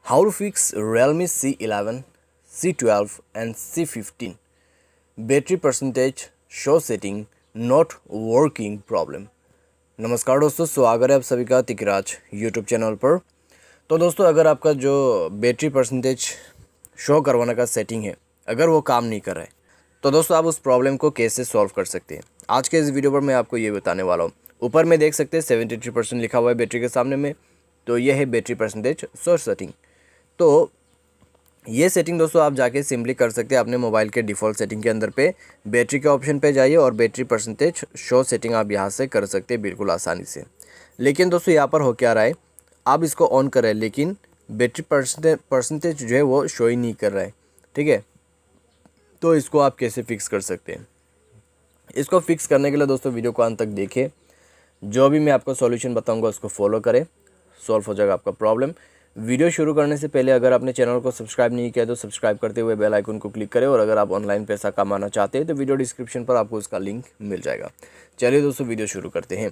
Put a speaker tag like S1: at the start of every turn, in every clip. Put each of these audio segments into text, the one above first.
S1: How to fix Realme C11, C12 and C15 battery percentage show setting not working problem. नमस्कार दोस्तों, स्वागत है आप सभी का तिकराज यूट्यूब चैनल पर। तो दोस्तों, अगर आपका जो बैटरी परसेंटेज शो करवाने का सेटिंग है, अगर वो काम नहीं कर रहा है तो दोस्तों आप उस प्रॉब्लम को कैसे सॉल्व कर सकते हैं, आज के इस वीडियो पर मैं आपको ये बताने वाला हूँ। ऊपर में देख सकते हैं 73% लिखा हुआ है बैटरी के सामने में, तो ये है बैटरी परसेंटेज शो सेटिंग। तो ये सेटिंग दोस्तों आप जाके सिंपली कर सकते हैं अपने मोबाइल के डिफ़ॉल्ट सेटिंग के अंदर पे बैटरी के ऑप्शन पे जाइए और बैटरी परसेंटेज शो सेटिंग आप यहाँ से कर सकते हैं बिल्कुल आसानी से। लेकिन दोस्तों यहाँ पर हो क्या रहा है, आप इसको ऑन कर रहे हैं लेकिन बैटरी परसेंटेज जो है वो शो ही नहीं कर रहा है। ठीक है, तो इसको आप कैसे फिक्स कर सकते हैं? इसको फिक्स करने के लिए दोस्तों वीडियो को अंत तक देखिए, जो भी मैं आपको सॉल्यूशन बताऊंगा उसको फॉलो करें, सॉल्व हो जाएगा आपका प्रॉब्लम। वीडियो शुरू करने से पहले अगर आपने चैनल को सब्सक्राइब नहीं किया तो सब्सक्राइब करते हुए बेल आइकन को क्लिक करें, और अगर आप ऑनलाइन पैसा कमाना चाहते हैं तो वीडियो डिस्क्रिप्शन पर आपको उसका लिंक मिल जाएगा। चलिए दोस्तों वीडियो शुरू करते हैं।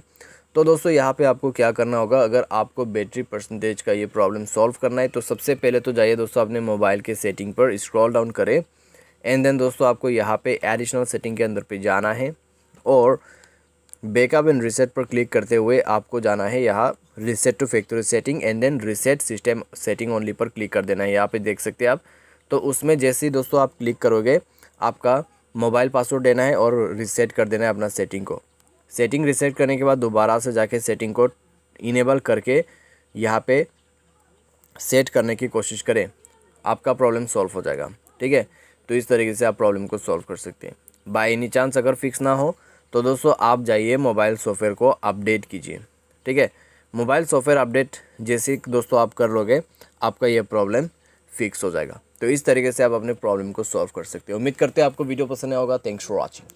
S1: तो दोस्तों यहाँ पे आपको क्या करना होगा, अगर आपको बैटरी परसेंटेज का ये प्रॉब्लम सॉल्व करना है तो सबसे पहले तो जाइए दोस्तों अपने मोबाइल के सेटिंग पर स्क्रॉल डाउन करें, एंड देन दोस्तों आपको यहाँ पे एडिशनल सेटिंग के अंदर पे जाना है और बैकअप एंड रीसेट पर क्लिक करते हुए आपको जाना है यहाँ reset to factory setting, and then reset system setting only पर क्लिक कर देना है। यहाँ पे देख सकते हैं आप। तो उसमें जैसे ही दोस्तों आप क्लिक करोगे, आपका मोबाइल पासवर्ड देना है और रीसेट कर देना है अपना सेटिंग को। सेटिंग रीसेट करने के बाद दोबारा से जाके सेटिंग को इनेबल करके यहाँ पे सेट करने की कोशिश करें, आपका प्रॉब्लम सॉल्व हो जाएगा। ठीक है, तो इस तरीके से आप प्रॉब्लम को सॉल्व कर सकते हैं। बाय एनी चांस अगर फिक्स ना हो तो दोस्तों आप जाइए मोबाइल सॉफ्टवेयर को अपडेट कीजिए। ठीक है, मोबाइल सॉफ्टवेयर अपडेट जैसे दोस्तों आप कर लोगे, आपका ये प्रॉब्लम फिक्स हो जाएगा। तो इस तरीके से आप अपने प्रॉब्लम को सॉल्व कर सकते हो। उम्मीद करते हैं आपको वीडियो पसंद आया होगा। Thanks for watching.